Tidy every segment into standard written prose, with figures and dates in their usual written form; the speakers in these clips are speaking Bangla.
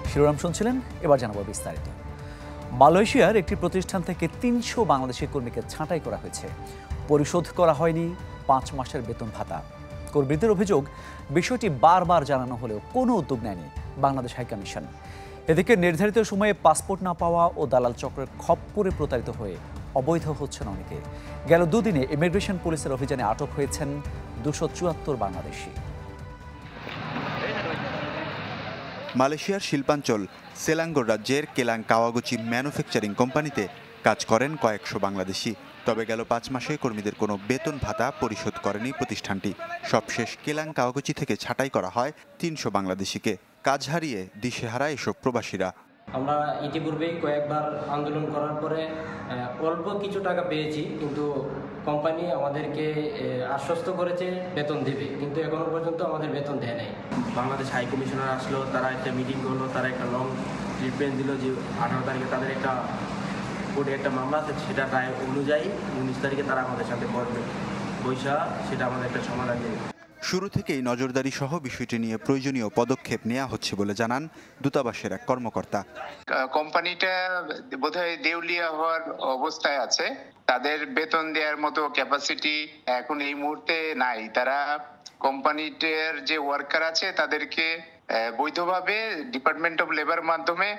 শিরোনাম শুনছিলেন, এবার জানাবো বিস্তারিত। মালয়েশিয়ার একটি প্রতিষ্ঠান থেকে ৩০০ বাংলাদেশি কর্মীকে ছাঁটাই করা হয়েছে। পরিশোধ করা হয়নি ৫ মাসের বেতন ভাতা। কর্মীদের অভিযোগ, বিষয়টি বারবার জানানো হলেও কোনো উদ্যোগ নেয়নি বাংলাদেশ হাইকমিশন। এদিকে নির্ধারিত সময়ে পাসপোর্ট না পাওয়া ও দালাল চক্রের খপ্পরে প্রতারিত হয়ে অবৈধ হচ্ছেন অনেকে। গেল দুদিনে ইমিগ্রেশন পুলিশের অভিযানে আটক হয়েছেন ২৭৪ বাংলাদেশি। মালয়েশিয়ার শিল্পাঞ্চল সেলাঙ্গোর রাজ্যের কেলাং কাওয়াগুচি ম্যানুফ্যাকচারিং কোম্পানিতে কাজ করেন কয়েকশো বাংলাদেশি। তবে গেল ৫ মাসে কর্মীদের কোনো বেতন ভাতা পরিশোধ করেনি প্রতিষ্ঠানটি। সবশেষ কেলাং কাওয়াগুচি থেকে ছাঁটাই করা হয় ৩০০ বাংলাদেশিকে। কাজ হারিয়ে দিশেহারা এসব প্রবাসীরা। আমরা ইতিপূর্বেই কয়েকবার আন্দোলন করার পরে অল্প কিছু টাকা পেয়েছি, কিন্তু কোম্পানি আমাদেরকে আশ্বস্ত করেছে বেতন দেবে, কিন্তু এখনো পর্যন্ত আমাদের বেতন দেয় নাই। বাংলাদেশ হাই কমিশনার আসলো, তারা একটা মিটিং করলো, তারা একটা লং ট্রিটমেন্ট দিল যে 18 তারিখে তাদের একটা কোর্টে একটা মামলা আছে, সেটা রায় অনুযায়ী 19 তারিখে তারা আমাদের সাথে করবে বৈশা, সেটা আমাদের একটা সমাধান দেবে। শুরু থেকেই নজরদারি সহ বিষয়টি নিয়ে প্রয়োজনীয় পদক্ষেপ নেওয়া হচ্ছে বলে জানান দূতাবাসের এক কর্মকর্তা। কোম্পানিটা বোধহয় দেউলিয়া হওয়ার অবস্থায় আছে, তাদের বেতন দেওয়ার মতো ক্যাপাসিটি এখন এই মুহূর্তে নাই। তারা কোম্পানিটার যে ওয়ার্কার আছে তাদেরকে বৈধভাবে ডিপার্টমেন্ট অফ লেবার মাধ্যমে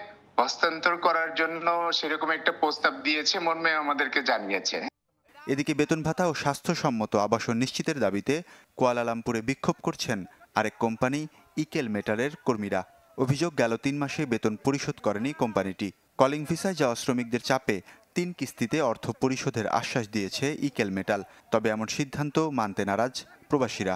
হস্তান্তর করার জন্য সেরকম একটা প্রস্তাব দিয়েছে মর্মে আমাদেরকে জানিয়েছে। এদিকে বেতন ভাতা ও স্বাস্থ্যসম্মত আবাসন নিশ্চিতের দাবিতে কুয়ালালামপুরে বিক্ষোভ করছেন আরেক কোম্পানি ইকেল মেটালের কর্মীরা। অভিযোগ, গেল ৩ মাসে বেতন পরিশোধ করেনি কোম্পানিটি। কলিং ভিসায় যাওয়া শ্রমিকদের চাপে ৩ কিস্তিতে অর্থ পরিশোধের আশ্বাস দিয়েছে ইকেল মেটাল। তবে এমন সিদ্ধান্ত মানতে নারাজ প্রবাসীরা।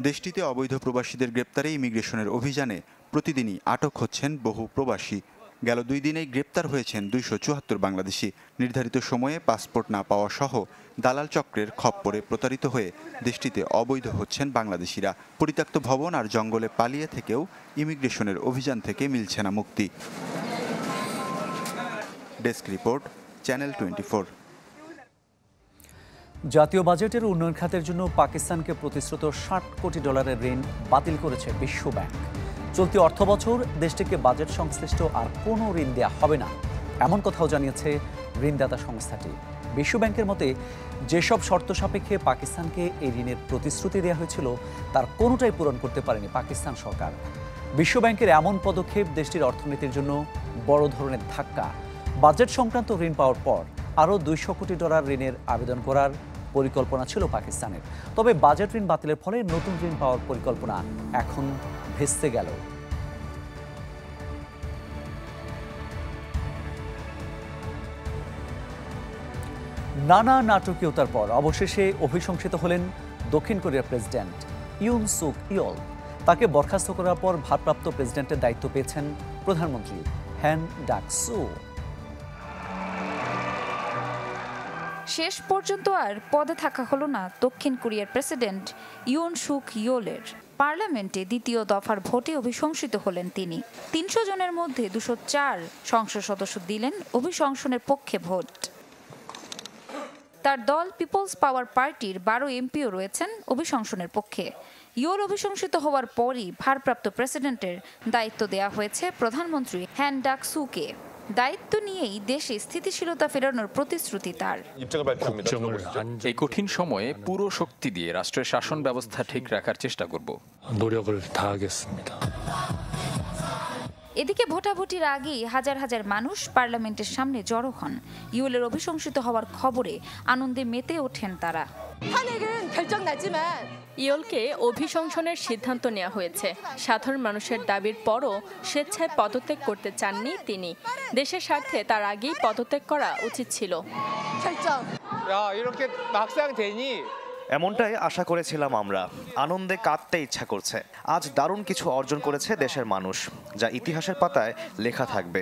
দেশটিতে অবৈধ প্রবাসীদের গ্রেপ্তারে ইমিগ্রেশনের অভিযানে প্রতিদিনই আটক হচ্ছেন বহু প্রবাসী। গেল 2 দিনেই গ্রেপ্তার হয়েছেন ২৭৪ বাংলাদেশি। নির্ধারিত সময়ে পাসপোর্ট না পাওয়া সহ দালাল চক্রের খপ্পরে প্রতারিত হয়ে দেশটিতে অবৈধ হচ্ছেন বাংলাদেশিরা। পরিত্যক্ত ভবন আর জঙ্গলে পালিয়ে থেকেও ইমিগ্রেশনের অভিযান থেকে মিলছে না মুক্তি। Desk report, channel 24। জাতীয় বাজেটের উন্নয়ন খাতের জন্য পাকিস্তানকে প্রতিশ্রুত $60 কোটি ঋণ বাতিল করেছে বিশ্ব ব্যাংক। চলতি অর্থবছর দেশটিকে বাজেট সংশ্লিষ্ট আর কোনো ঋণ দেওয়া হবে না, এমন কথাও জানিয়েছে ঋণদাতা সংস্থাটি। বিশ্ব ব্যাংকের মতে, যেসব শর্ত সাপেক্ষে পাকিস্তানকে এই ঋণের প্রতিশ্রুতি দেওয়া হয়েছিল তার কোনোটাই পূরণ করতে পারেনি পাকিস্তান সরকার। বিশ্ব ব্যাংকের এমন পদক্ষেপ দেশটির অর্থনীতির জন্য বড় ধরনের ধাক্কা। বাজেট সংক্রান্ত ঋণ পাওয়ার পর আরও $200 কোটি ঋণের আবেদন করার পরিকল্পনা ছিল পাকিস্তানের। তবে বাজেট ঋণ বাতিলের ফলে নতুন ঋণ পাওয়ার পরিকল্পনা এখন ভেস্তে গেল। নানা নাটকীয়তার পর অবশেষে অভিশংসিত হলেন দক্ষিণ কোরিয়ার প্রেসিডেন্ট ইউন সুক ইয়ল। তাকে বরখাস্ত করার পর ভারপ্রাপ্ত প্রেসিডেন্টের দায়িত্ব পেয়েছেন প্রধানমন্ত্রী হ্যান ডাক-সো। শেষ পর্যন্ত আর পদে থাকা হলো না দক্ষিণ কোরিয়ার প্রেসিডেন্ট ইউন সুক ইয়োলের। পার্লামেন্টে দ্বিতীয় দফার ভোটে অভিশংসিত হলেন তিনি। ৩০০ জনের মধ্যে ২০৪ সংসদ সদস্য দিলেন অভিশংসনের পক্ষে ভোট। তার দল পিপলস পাওয়ার পার্টির ১২ এমপিও রয়েছেন অভিশংসনের পক্ষে। ইয়োল অভিশংসিত হওয়ার পরই ভারপ্রাপ্ত প্রেসিডেন্টের দায়িত্ব দেওয়া হয়েছে প্রধানমন্ত্রী হ্যান ডাক-সুকে। দায়িত্ব নিয়েই দেশে স্থিতিশীলতা ফেরানোর প্রতিশ্রুতি তার। এই কঠিন সময়ে পুরো শক্তি দিয়ে রাষ্ট্রের শাসন ব্যবস্থা ঠিক রাখার চেষ্টা করব। এদিকে ভোটাভুটির আগেই হাজার হাজার মানুষ পার্লামেন্টের সামনে জড়ো হন। ইয়োলের অভিশংসিত হওয়ার খবরে আনন্দে মেতে ওঠেন তারা। ইয়োলকে অভিশংসনের সিদ্ধান্ত নেওয়া হয়েছে। সাধারণ মানুষের দাবির পরও স্বেচ্ছায় পদত্যাগ করতে চাননি তিনি। দেশের স্বার্থে তার আগেই পদত্যাগ করা উচিত ছিল। এমনটাই আশা করেছিলাম আমরা। আনন্দে কাঁদতে ইচ্ছা করছে। আজ দারুণ কিছু অর্জন করেছে দেশের মানুষ, যা ইতিহাসের পাতায় লেখা থাকবে।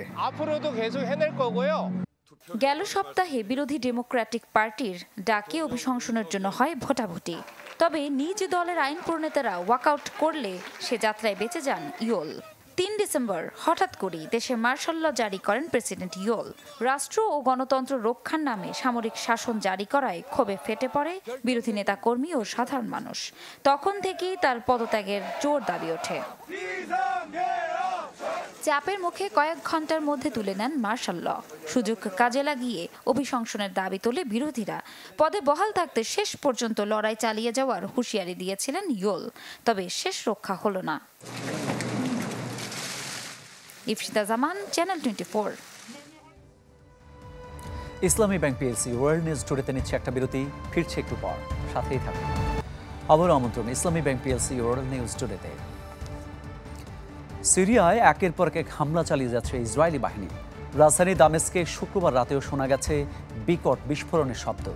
গেল সপ্তাহে বিরোধী ডেমোক্রেটিক পার্টির ডাকে অভিশংসনের জন্য হয় ভোটাভুটি। তবে নিজ দলের আইন প্রণেতারা ওয়াকআউট করলে সে যাত্রায় বেঁচে যান ইয়োল। 3 ডিসেম্বর হঠাৎ করেই দেশে মার্শাল ল জারি করেন প্রেসিডেন্ট ইয়োল। রাষ্ট্র ও গণতন্ত্র রক্ষার নামে সামরিক শাসন জারি করায় ক্ষোভে ফেটে পড়ে বিরোধী নেতাকর্মী ও সাধারণ মানুষ। তখন থেকেই তার পদত্যাগের জোর দাবি ওঠে। চাপের মুখে কয়েক ঘন্টার মধ্যে তুলে নেন মার্শাল ল। সুযোগ কাজে লাগিয়ে অভিশংসনের দাবি তোলে বিরোধীরা। পদে বহাল থাকতে শেষ পর্যন্ত লড়াই চালিয়ে যাওয়ার হুঁশিয়ারি দিয়েছিলেন ইয়োল, তবে শেষ রক্ষা হলো না। ইফশিতা জামান, চ্যানেল 24। ইসলামী ব্যাংক পিএলসি ওয়ার্ল্ড নিউজ টুডেতে নিচ্ছে একটা বিরতি, ফিরছে একটু পর, সাথেই থাকুন। আবারও আমন্ত্রণ ইসলামী ব্যাংক পিএলসি ওয়ার্ল্ড নিউজ টুডেতে। সিরিয়ায় একের পর এক হামলা চালিয়ে যাচ্ছে ইসরায়েলি বাহিনী। রাজধানী দামেস্কে শুক্রবার রাতেও শোনা গেছে বিকট বিস্ফোরণের শব্দ।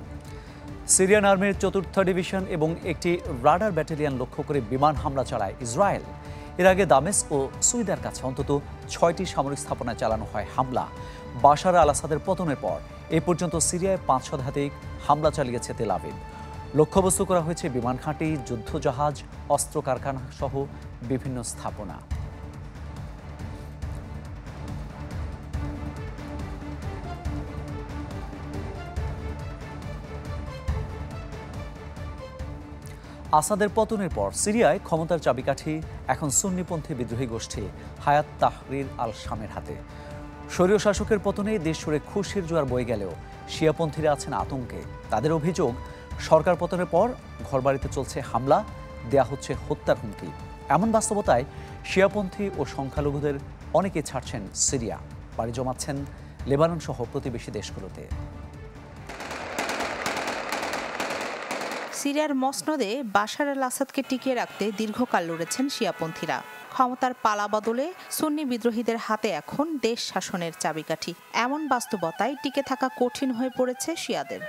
সিরিয়ান আর্মির 4th ডিভিশন এবং একটি রাডার ব্যাটালিয়ন লক্ষ্য করে বিমান হামলা চালায় ইসরায়েল। এর আগে দামেস্ক ও সুইদার কাছে অন্তত 6টি সামরিক স্থাপনায় চালানো হয় হামলা। বাশার আল আসাদের পতনের পর এ পর্যন্ত সিরিয়ায় 5 শতাধিক হামলা চালিয়েছে তেল আবিব। লক্ষ্যবস্তু করা হয়েছে বিমান ঘাঁটি, যুদ্ধজাহাজ, অস্ত্র কারখানা সহ বিভিন্ন স্থাপনা। আসাদের পতনের পর সিরিয়ায় ক্ষমতার চাবিকাঠি এখন সুন্নিপন্থী বিদ্রোহী গোষ্ঠী হায়াত তাহরির আল শামের হাতে। শরীয় শাসকের পতনে দেশ জুড়ে খুশির জোয়ার বয়ে গেলেও শিয়াপন্থীরা আছেন আতঙ্কে। তাদের অভিযোগ, সরকার পতনের পর ঘরবাড়িতে চলছে হামলা, দেয়া হচ্ছে হত্যার হুমকি। এমন বাস্তবতায় শিয়াপন্থী ও সংখ্যালঘুদের অনেকে ছাড়ছেন সিরিয়া, পাড়ি জমাচ্ছেন লেবানন সহ প্রতিবেশী দেশগুলোতে। সিরিয়ার মসনদে বাশার আল আসাদকে টিকিয়ে রাখতে দীর্ঘকাল লড়েছেন শিয়াপন্থীরা। ক্ষমতার পালা বদলে সুন্নি বিদ্রোহীদের হাতে এখন দেশ শাসনের চাবিকাঠি। এমন বাস্তবতায় টিকে থাকা কঠিন হয়ে পড়েছে শিয়াদের।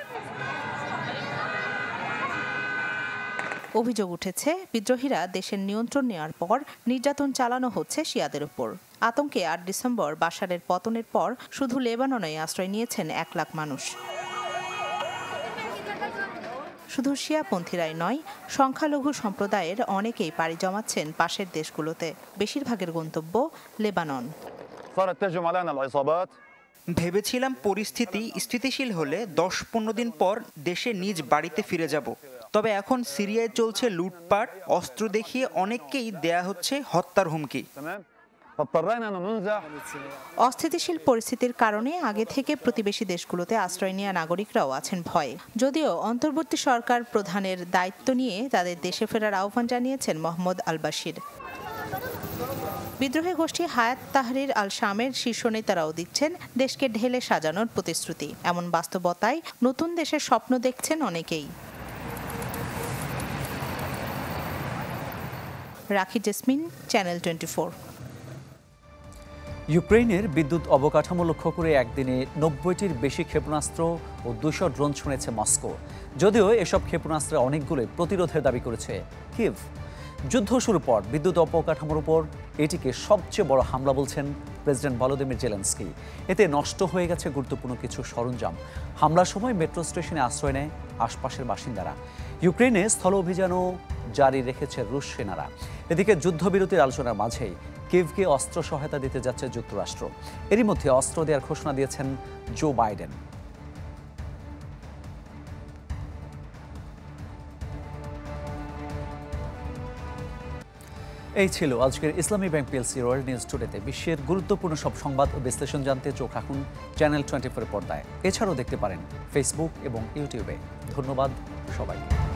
অভিযোগ উঠেছে, বিদ্রোহীরা দেশের নিয়ন্ত্রণ নেওয়ার পর নির্যাতন চালানো হচ্ছে শিয়াদের উপর। আতঙ্কে 8 ডিসেম্বর বাশারের পতনের পর শুধু লেবাননে আশ্রয় নিয়েছেন 1 লাখ মানুষ। শুধু শিয়াপন্থীরাই নয়, সংখ্যালঘু সম্প্রদায়ের অনেকেই পাড়ি জমাচ্ছেন পাশের দেশগুলোতে। বেশিরভাগের গন্তব্য লেবানন। ভেবেছিলাম পরিস্থিতি স্থিতিশীল হলে 10-15 দিন পর দেশে নিজ বাড়িতে ফিরে যাব, তবে এখন সিরিয়ায় চলছে লুটপাট, অস্ত্র দেখিয়ে অনেককেই দেয়া হচ্ছে হত্যার হুমকি। অস্থিতিশীল পরিস্থিতির কারণে আগে থেকে প্রতিবেশী দেশগুলোতে আশ্রয় নেওয়া নাগরিকরাও আছেন ভয়ে। যদিও অন্তর্বর্তী সরকার প্রধানের দায়িত্ব নিয়ে তাদের দেশে ফেরার আহ্বান জানিয়েছেন মোহাম্মদ আল বাশির। বিদ্রোহী গোষ্ঠী হায়াত তাহরির আল শামের শীর্ষ নেতারাও দিচ্ছেন দেশকে ঢেলে সাজানোর প্রতিশ্রুতি। এমন বাস্তবতায় নতুন দেশের স্বপ্ন দেখছেন অনেকেই। রাখি জেসমিন, চ্যানেল 24। ইউক্রেনের বিদ্যুৎ অবকাঠামো লক্ষ্য করে একদিনে 90টির বেশি ক্ষেপণাস্ত্র ও 200 ড্রোন ছুঁড়েছে মস্কো। যদিও এসব ক্ষেপণাস্ত্রের অনেকগুলোই প্রতিরোধের দাবি করেছে কিয়েভ। যুদ্ধ শুরুর পর বিদ্যুৎ অবকাঠামোর উপর এটিকে সবচেয়ে বড় হামলা বলছেন প্রেসিডেন্ট ভলোদিমির জেলেনস্কি। এতে নষ্ট হয়ে গেছে গুরুত্বপূর্ণ কিছু সরঞ্জাম। হামলার সময় মেট্রো স্টেশনে আশ্রয় নেয় আশপাশের বাসিন্দারা। ইউক্রেনে স্থল অভিযানও জারি রেখেছে রুশ সেনারা। এদিকে যুদ্ধবিরতির আলোচনার মাঝেই কিয়েভকে অস্ত্র সহায়তা দিতে যাচ্ছে যুক্তরাষ্ট্র। এরই মধ্যে অস্ত্র দেওয়ার ঘোষণা দিয়েছেন জো বাইডেন। এই ছিল আজকের ইসলামী ব্যাংক পিএলসি ওয়ার্ল্ড নিউজ টুডেতে। বিশ্বের গুরুত্বপূর্ণ সব সংবাদ ও বিশ্লেষণ জানতে চোখ রাখুন চ্যানেল 24 পর্দায়। এছাড়াও দেখতে পারেন ফেসবুক এবং ইউটিউবে। ধন্যবাদ সবাইকে।